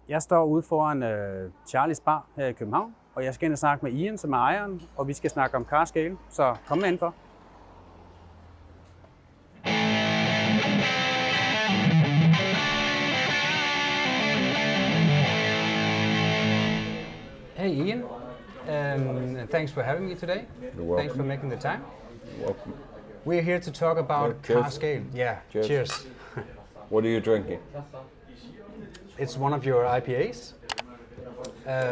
Jeg står ude foran Charlies Bar her i København, og jeg skal ind og snakke med Ian, som er ejeren, og vi skal snakke om Cask. Så kom med indenfor. Hey Ian, thanks for having me today. You're welcome. Thanks for making the time. You're welcome. We're here to talk about Cheers. Cask. Yeah, cheers. What are you drinking? It's one of your IPAs.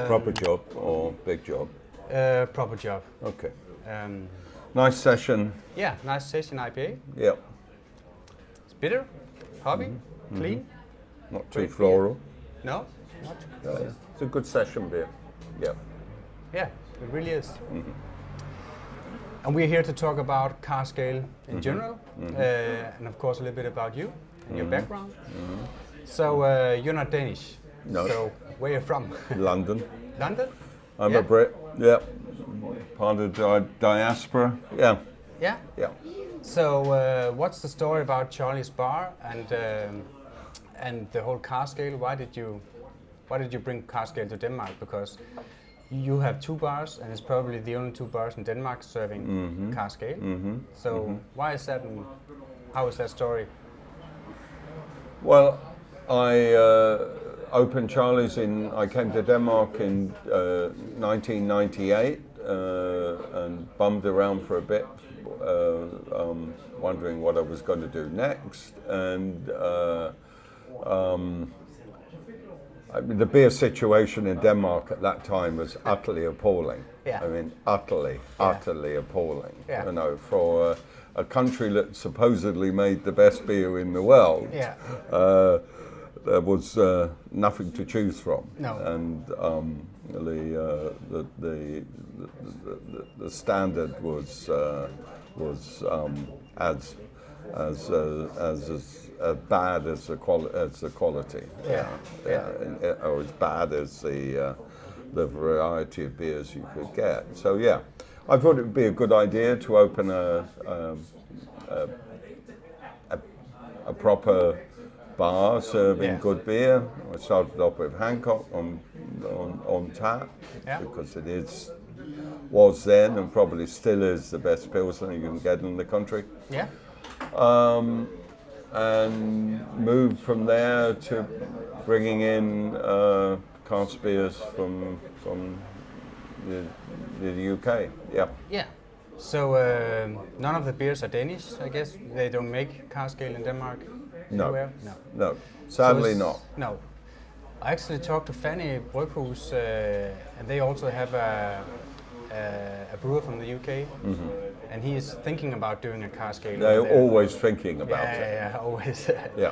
Proper job or big job? Proper job. Okay. Um, Nice session. yeah, nice session IPA. Yeah. It's bitter, hoppy, clean. Not too Great floral. No? Not. It's a good session beer. Yeah. Yeah, it really is. And we're here to talk about Cask in general, and of course a little bit about you and your background. So you're not Danish. No. So where are you from? London. London? I'm Yeah. a Brit. Yeah. Part of the diaspora. Yeah. Yeah. Yeah. So what's the story about Charlie's Bar and the whole Cask? Why did you bring Cask to Denmark? Because you have two bars, and it's probably the only two bars in Denmark serving Cask. So why is that, and how is that story? Well, I opened Charlie's I came to Denmark in 1998 and bummed around for a bit, wondering what I was going to do next. And the beer situation in Denmark at that time was utterly appalling. Yeah. I mean, utterly appalling. Yeah. You know, for a country that supposedly made the best beer in the world. Yeah. There was nothing to choose from. No. And the standard was as bad as the quality. Or as bad as the variety of beers you could get. So yeah, I thought it would be a good idea to open a proper bar serving good beer. I started off with Hancock on tap because it was then and probably still is the best pilsner you can get in the country. Yeah. And moved from there to bringing in cask beers from the UK. Yeah. Yeah. So none of the beers are Danish, I guess. They don't make Cask in Denmark. No. Anywhere? No. Sadly So not. No. I actually talked to Fanny Bryghouse, and they also have a brewer from the UK, and he is thinking about doing a Cask ale. They're always thinking about it. Yeah, always. Yeah.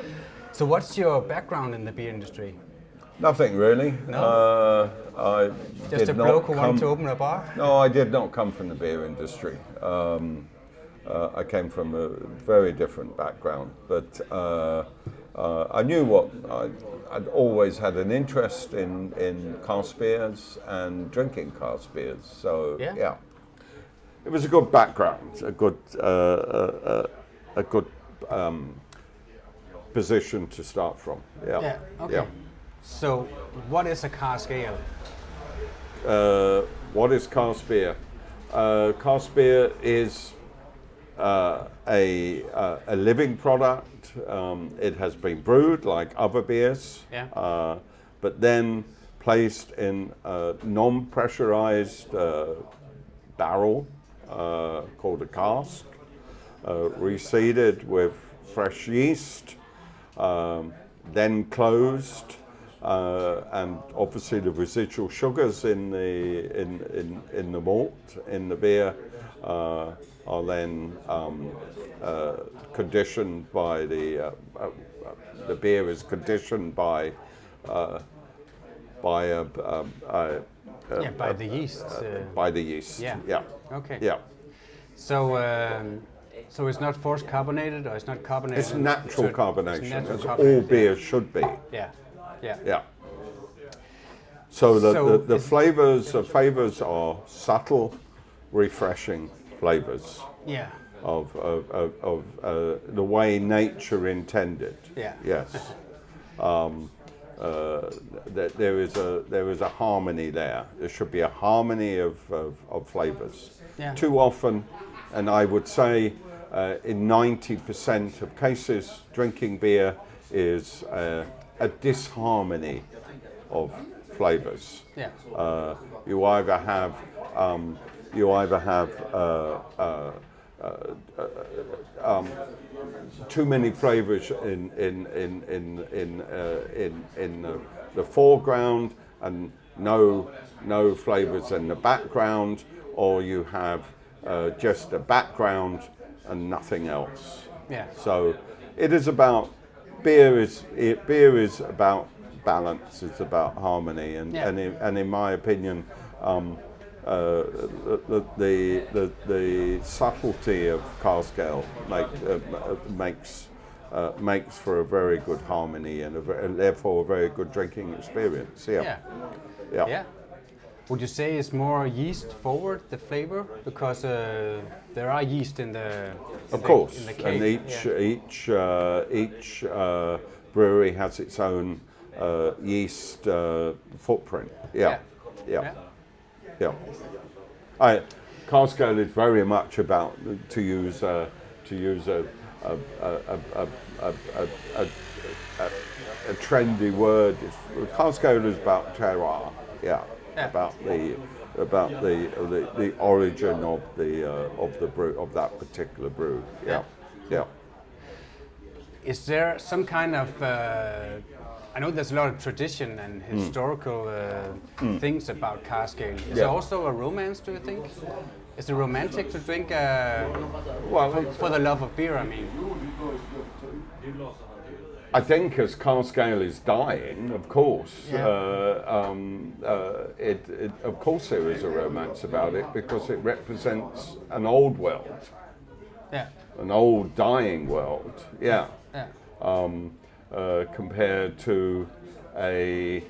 So what's your background in the beer industry? Nothing really. No? I Just did a not bloke who come- wanted to open a bar? No, I did not come from the beer industry. I came from a very different background, but I knew I'd always had an interest in cask beers and drinking cask beers. So yeah, it was a good background, a good position to start from. Yeah. Yeah, okay. Yeah. So what is a Cask ale? What is cask beer? Cask beer is a living product. It has been brewed like other beers, but then placed in a non-pressurized barrel called a cask, reseeded with fresh yeast, then closed, and obviously the residual sugars in the malt in the beer are then conditioned by the beer is conditioned by the yeast. By the yeast. Yeah. Yeah. Okay. Yeah. So it's not forced carbonated, or it's not carbonated. It's natural carbonation, it's natural as carbonation, all beer should be. Yeah. Yeah. Yeah. So So the flavors are subtle, refreshing flavors Yeah. of the way nature intended. Yeah. Yes. that there is a harmony there. There should be a harmony of flavors. Yeah. Too often, and I would say in 90% of cases, drinking beer is a disharmony of flavors. Yeah. You either have too many flavors in the foreground and no flavors in the background, or you have just a background and nothing else. Yeah. So it is about beer is about balance. It's about harmony, and in my opinion, the subtlety of cask ale makes for a very good harmony and therefore a very good drinking experience. Yeah. Would you say it's more yeast forward, the flavor, because there are yeast in the of course, in the cake. and each brewery has its own yeast footprint. Yeah. Cask ale is very much about, to use a trendy word. Cask ale is about terroir. About the origin of the brew, of that particular brew. Yeah. Is there some kind of I know there's a lot of tradition and historical things about cask ale. Is there also a romance, do you think? Is it romantic to drink for the love of beer, I mean? I think as cask ale is dying, of course, of course there is a romance about it, because it represents an old world, an old dying world, compared to a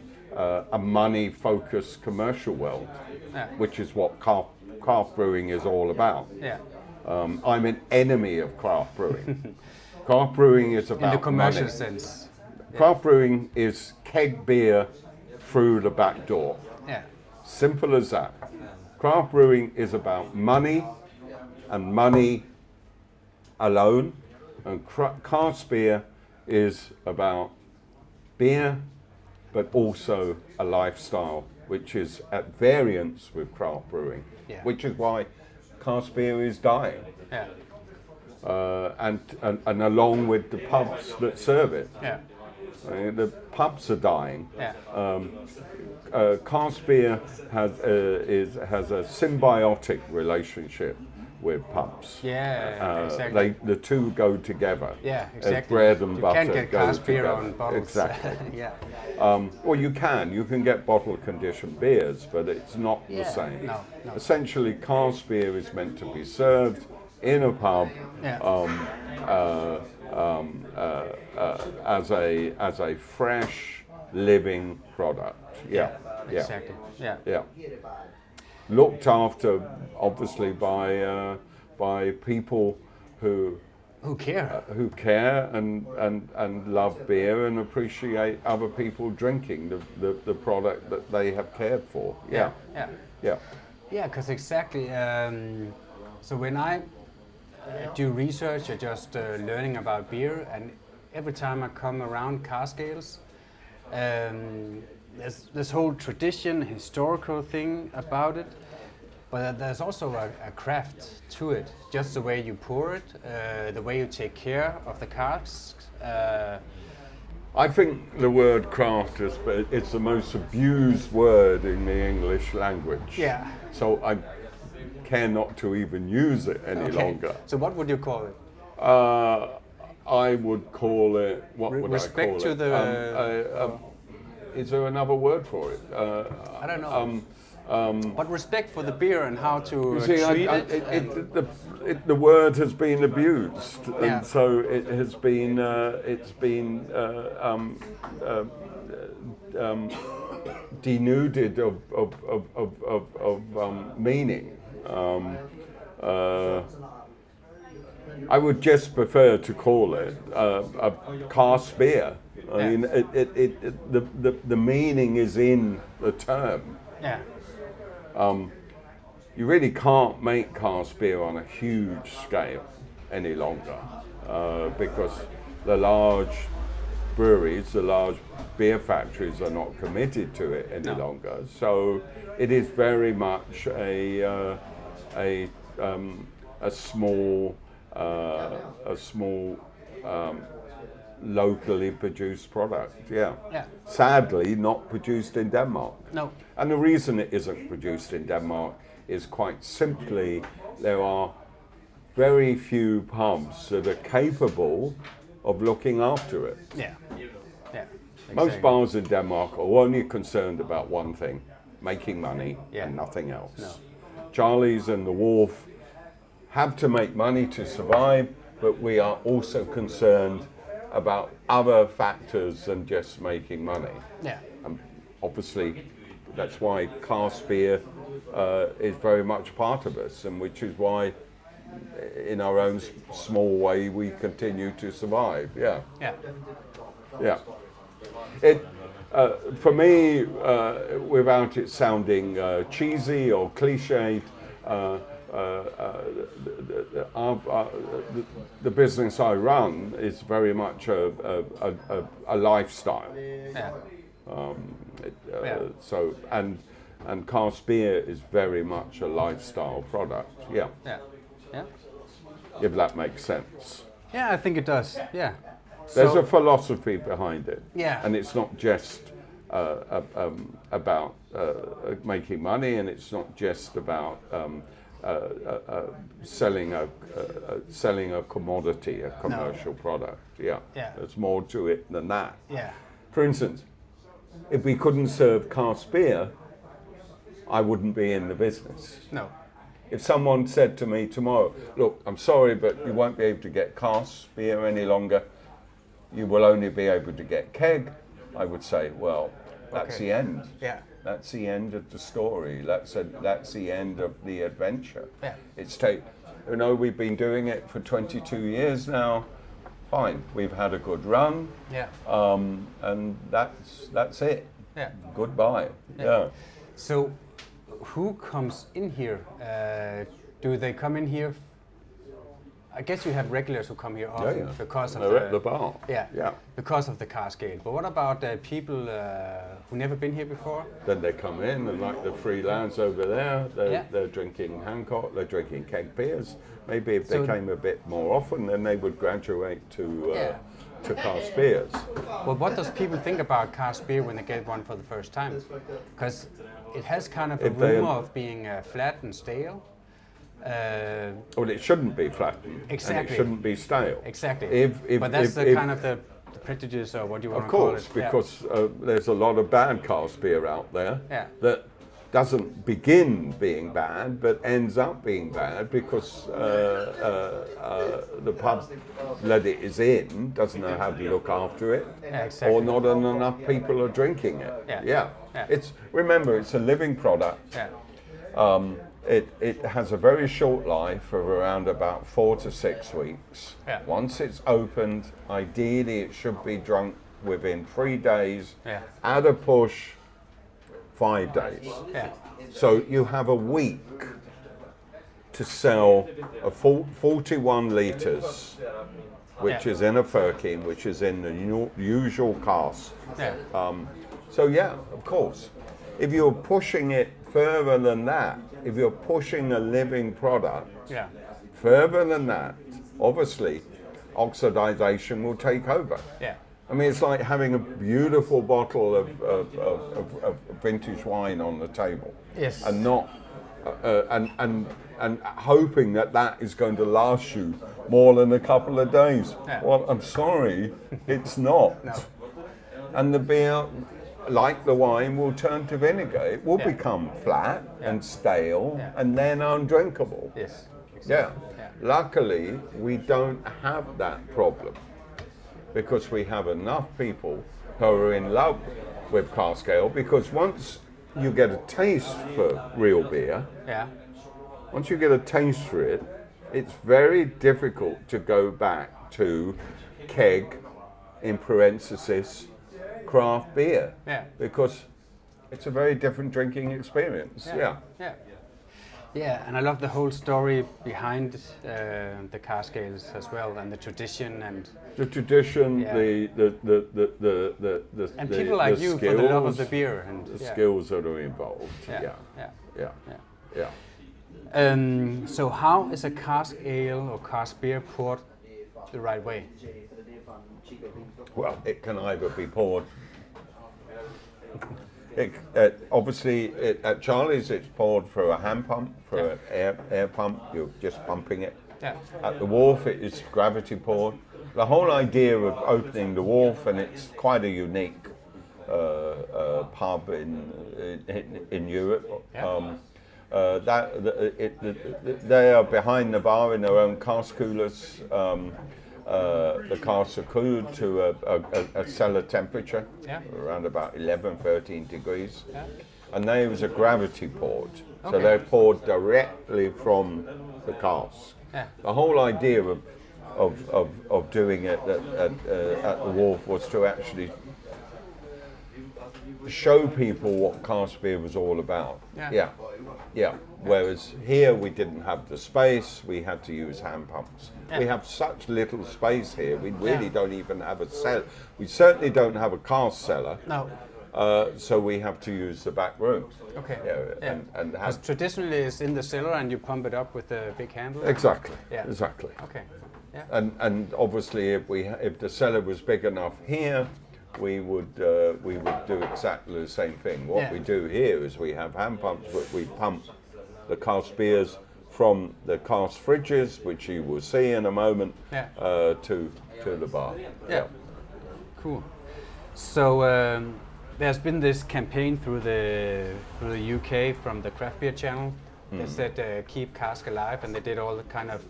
money-focused commercial world, which is what craft brewing is all about. I'm an enemy of craft brewing. Craft brewing is about in the commercial money. sense. Craft brewing is keg beer through the back door. Simple as that. Craft brewing is about money and money alone, and cask beer is about beer, but also a lifestyle which is at variance with craft brewing, which is why cask beer is dying. And along with the pubs that serve it. The pubs are dying. Cask beer has a symbiotic relationship with pubs. Exactly. The two go together. Exactly. As bread and butter You can't get go cask beer together. on bottles. Exactly. Well, you can get bottle conditioned beers, but it's not the same. No. Essentially, cask beer is meant to be served in a pub as a fresh, living product. Exactly. Looked after, obviously, by people who care and love beer and appreciate other people drinking the product that they have cared for. Because exactly. So when I do research or just learning about beer, and every time I come around cask ales, there's this whole tradition, historical thing about it, but there's also a craft to it. Just the way you pour it, the way you take care of the casks. I think the word craft it's the most abused word in the English language. So I care not to even use it any longer. So what would you call it? I would call it, what would respect I call to it? The is there another word for it? I don't know. But respect for the beer and how to treat it. The word has been abused, and so it has been denuded of meaning. I would just prefer to call it a cask beer. I mean, the meaning is in the term. Yeah. You really can't make cask beer on a huge scale any longer because the large breweries, the large beer factories are not committed to it any longer. So it is very much a small locally produced product. Yeah. Sadly, not produced in Denmark. No. And the reason it isn't produced in Denmark is quite simply there are very few pubs that are capable of looking after it. Yeah. Most bars in Denmark are only concerned about one thing, making money and nothing else. No. Charlie's and the Wharf have to make money to survive, but we are also concerned about other factors than just making money. Yeah. Obviously, that's why cask beer is very much part of us, and which is why, in our own small way, we continue to survive. Yeah. It, for me, without it sounding cheesy or cliched, the business I run is very much a lifestyle. So and cask beer is very much a lifestyle product. If that makes sense. Yeah, I think it does. Yeah. There's a philosophy behind it. Yeah. And it's not just about making money, and it's not just about selling a commodity, a commercial product. There's more to it than that. For instance, if we couldn't serve cask beer, I wouldn't be in the business. No. If someone said to me tomorrow, look, I'm sorry, but you won't be able to get cask beer any longer, you will only be able to get keg, I would say, well, that's the end. That's the end of the story. That's the end of the adventure. We've been doing it for 22 years now. Fine, we've had a good run. And that's it. Goodbye. So, who comes in here? Do they come in here? I guess you have regulars who come here often because of the bar. Because of the cask ale. But what about people who never been here before? Then they come in, and like the free lads over there, they're drinking Hancock, they're drinking keg beers. Maybe if they came a bit more often, then they would graduate to cask beers. Well, what does people think about cask beer when they get one for the first time? Because it has kind of a rumor of being flat and stale. Well, it shouldn't be flattened. Exactly. And it shouldn't be stale. Exactly. But that's kind of the prejudice, or what you want to call it. Of course, because there's a lot of bad cask beer out there that doesn't begin being bad, but ends up being bad because the pub that it is in doesn't know how to look after it, or not enough people are drinking it. Remember, it's a living product. It has a very short life of around about 4 to 6 weeks. Once it's opened, ideally it should be drunk within 3 days. At a push, 5 days. So you have a week to sell a 41 litres, which is in a firkin, which is in the usual cask. Of course. If you're pushing it further than that, if you're pushing a living product further than that, obviously oxidization will take over. I mean, it's like having a beautiful bottle of vintage wine on the table, and not and hoping that is going to last you more than a couple of days. Well, I'm sorry, it's not. And the beer, like the wine, will turn to vinegar. It will become flat and stale and then undrinkable. Luckily, we don't have that problem, because we have enough people who are in love with cask ale, because once you get a taste for real beer, once you get a taste for it, it's very difficult to go back to keg, in parenthesis, craft beer. Yeah. Because it's a very different drinking experience. Yeah. Yeah. Yeah, and I love the whole story behind the cask ales as well, and the tradition and the tradition, yeah. the and people like the you skills, for the love of the beer and the skills that are involved. Yeah. So how is a cask ale or cask beer poured the right way? Well, it can either be poured. Obviously, at Charlie's, it's poured through a hand pump, through an air pump. You're just pumping it. Yeah. At the wharf, it is gravity poured. The whole idea of opening the wharf, and it's quite a unique pub in Europe. Yeah. They are behind the bar in their own cask coolers. The casks are cooled to a cellar temperature, around about 11, 13 degrees. Yeah. And they was a gravity poured. Okay. So they're poured directly from the cask. Yeah. The whole idea of doing it at the wharf was to actually show people what cask beer was all about. Yeah. Whereas here we didn't have the space, we had to use hand pumps. Yeah. We have such little space here, we really don't even have a cellar. We certainly don't have a cask cellar. No. So we have to use the back room. Okay. And because traditionally it's in the cellar and you pump it up with a big handle. Exactly. Yeah. Exactly. Okay. Yeah. And obviously if the cellar was big enough here, we would do exactly the same thing. What we do here is we have hand pumps, but we pump the cask beers from the cask fridges, which you will see in a moment, to the bar. Yeah. Cool. So there's been this campaign through the UK from the Craft Beer Channel. They said keep cask alive, and they did all the kind of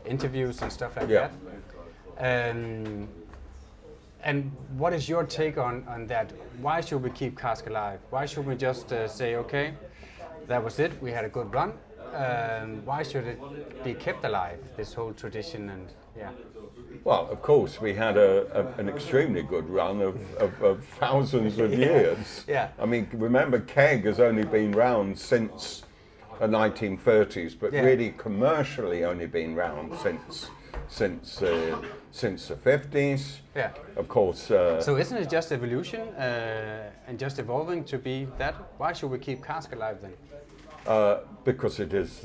interviews and stuff like that. And what is your take on that? Why should we keep cask alive? Why should we just say, okay, that was it, we had a good run? Why should it be kept alive, this whole tradition? And well, of course, we had an extremely good run of thousands of years. Yeah. I mean, remember, keg has only been round since the 1930s, but really commercially only been round since the 50s. Yeah. Of course. So isn't it just evolution and just evolving to be that? Why should we keep cask alive then? Because it is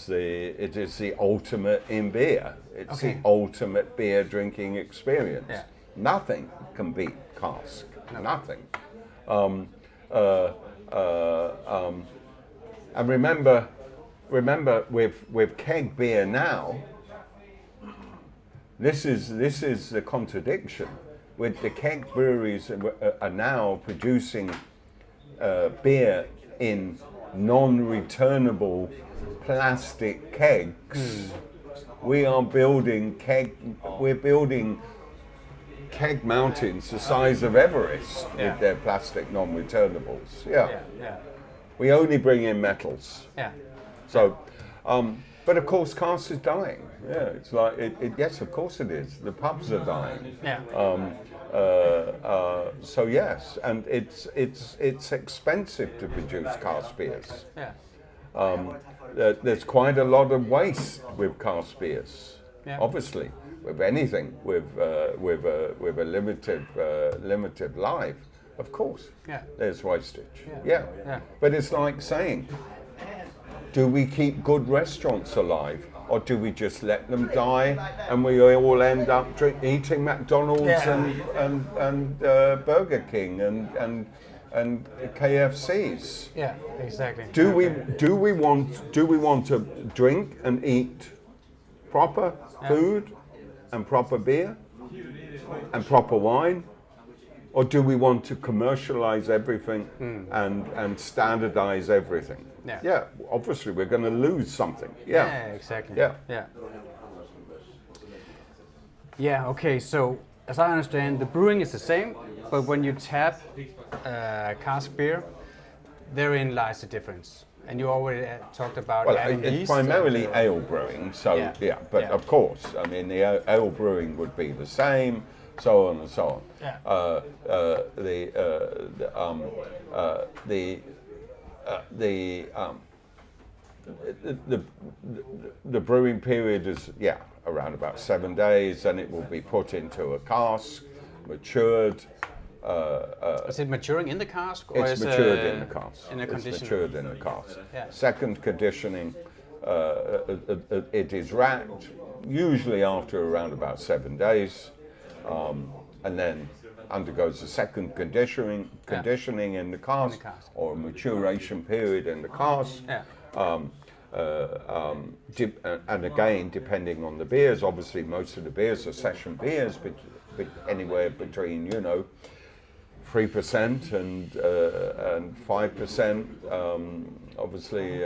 the ultimate in beer. It's the ultimate beer drinking experience. Yeah. Nothing can beat cask. No. Nothing. And remember with keg beer now. This is the contradiction. With the keg breweries are now producing beer in non-returnable plastic kegs. We're building keg mountains the size of Everest with their plastic non-returnables. Yeah. We only bring in metals. Yeah. So, but of course, cask is dying. Yeah, it's like yes, of course it is. The pubs are dying. Yeah. So yes, and it's expensive to produce cask beers. Yeah. There's quite a lot of waste with cask beers. Yeah. Obviously, with anything with a limited life, of course. Yeah. There's wastage. Yeah. But it's like saying, do we keep good restaurants alive, or do we just let them die and we all end up eating McDonald's and Burger King and KFCs? Yeah, exactly. Do we want to drink and eat proper food and proper beer and proper wine? Or do we want to commercialize everything and standardize everything? Yeah, obviously we're going to lose something. Yeah, exactly. Yeah, okay, so as I understand, the brewing is the same, but when you tap cask beer, therein lies the difference. And you already talked about Well, adding it's yeast primarily and, ale brewing, so Yeah. but Yeah. of course, I mean the ale brewing would be the same, so on and so on. Yeah. The brewing period is around about 7 days, and it will be put into a cask, matured. Is it maturing in the cask, or It's is matured in the cask. In a It's condition? matured in the cask. Yeah. Second conditioning, it is racked, usually after around about 7 days, and then undergoes a second conditioning in the cask, or a maturation period in the cask. Yeah. And again, depending on the beers, obviously most of the beers are session beers, but anywhere between 3% and 5%. Obviously,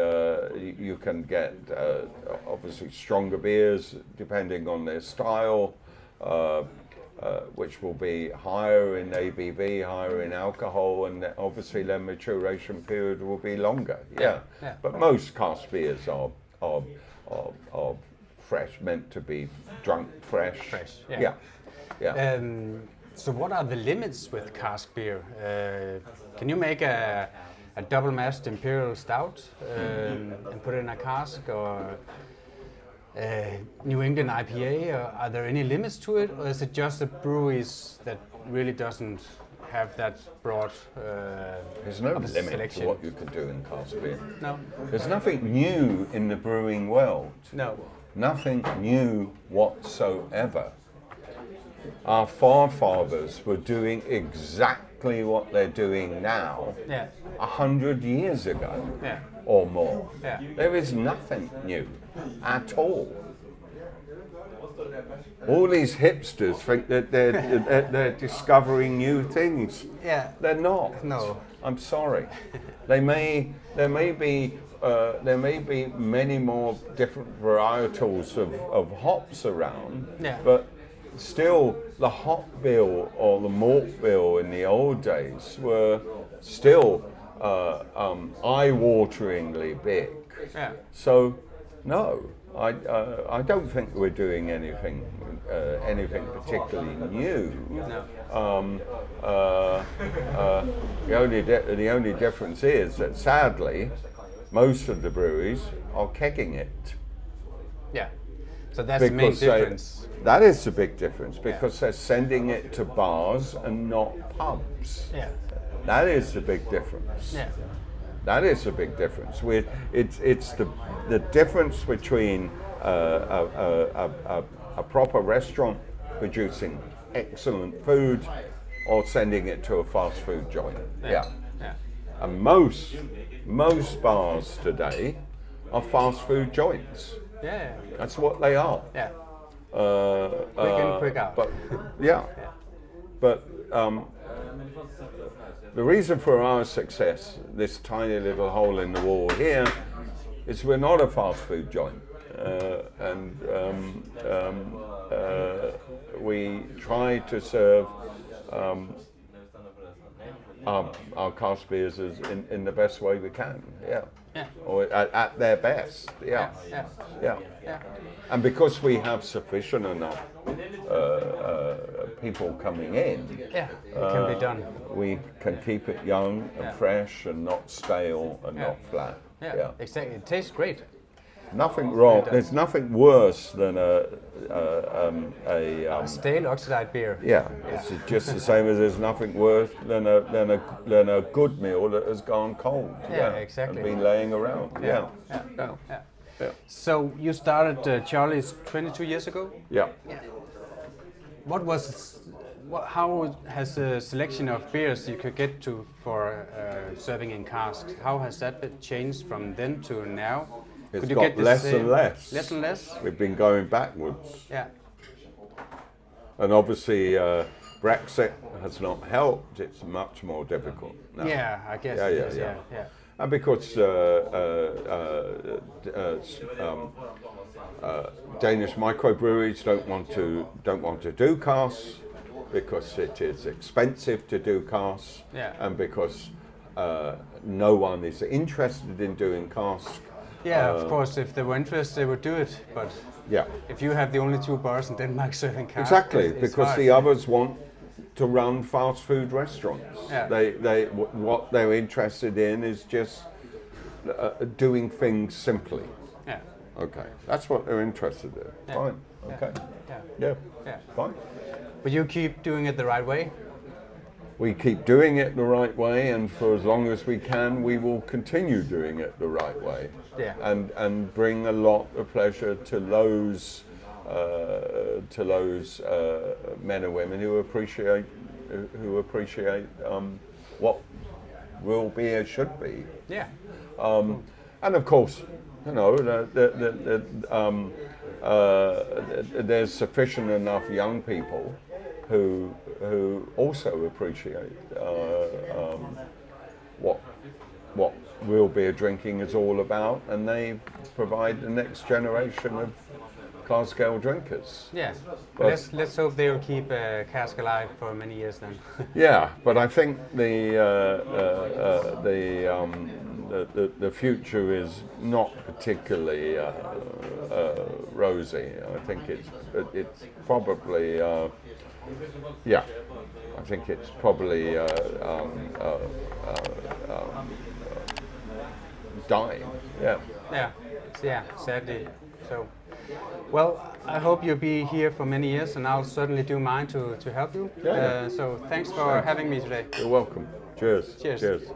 you can get obviously stronger beers depending on their style, which will be higher in ABV, higher in alcohol, and obviously their maturation period will be longer. Yeah. But most cask beers are fresh, meant to be drunk fresh. Yeah. So what are the limits with cask beer? Can you make a double mast imperial stout and put it in a cask, or New England IPA? Or are there any limits to it, or is it just the breweries that really doesn't have that broad There's no limit selection? to what you can do in cask beer. No. There's nothing new in the brewing world. No. Nothing new whatsoever. Our forefathers were doing exactly what they're doing now 100 years ago or more. Yeah. There is nothing new at all. All these hipsters think that they're discovering new things. Yeah. They're not. No. I'm sorry. There may be many more different varietals of hops around, but still the hop bill or the malt bill in the old days were still eye-wateringly big. Yeah. So no, I don't think we're doing anything particularly new. No. The only difference is that sadly, most of the breweries are kegging it. Yeah. So that's the main difference. That is the big difference, because they're sending it to bars and not pubs. Yeah. That is the big difference. Yeah. That is a big difference. It's the difference between a proper restaurant producing excellent food or sending it to a fast food joint. Yeah. And most bars today are fast food joints. Yeah. That's what they are. Yeah. Quick in, quick out. But but the reason for our success, this tiny little hole in the wall here, is we're not a fast food joint, and we try to serve our cask beers in the best way we can. Or at their best. Yeah. And because we have sufficient enough people coming in, it can be done. we can keep it young and fresh and not stale and not flat. Yeah, exactly. It tastes great. Nothing wrong. There's nothing worse than a stale oxidized beer. It's just the same as there's nothing worse than a good meal that has gone cold. Exactly. And been laying around. Yeah. So you started Charlie's 22 years ago. Yeah. How has the selection of beers you could get to for serving in casks? How has that been changed from then to now? It's got less and less. Less and less? We've been going backwards. Yeah. And obviously Brexit has not helped. It's much more difficult now. Yeah, I guess. Yeah. And because Danish microbreweries don't want to do casks, because it is expensive to do casks, and because no one is interested in doing cask. Yeah, of course, if they were interested, they would do it. But Yeah, if you have the only 2 bars in Denmark serving cask, exactly, it's because hard. the others want to run fast food restaurants. Yeah. What they're interested in is just doing things simply. Yeah. Okay, that's what they're interested in. Yeah. Fine. Okay. Yeah. Yeah. Yeah. Fine. But you keep doing it the right way. We keep doing it the right way, and for as long as we can, we will continue doing it the right way. Yeah. And bring a lot of pleasure to those men and women who appreciate what real beer should be. Yeah. And of course, you know, there's sufficient enough young people who also appreciate what real beer drinking is all about, and they provide the next generation of cask ale drinkers. Yeah. But let's hope they'll keep Cask alive for many years then. Yeah, but I think the future is not particularly rosy. I think it's probably I think it's probably dying. Yeah. Yeah. Yeah. Sadly. So. Well, I hope you'll be here for many years, and I'll certainly do mine to help you. Yeah. So thanks for having me today. You're welcome. Cheers. Cheers. Cheers.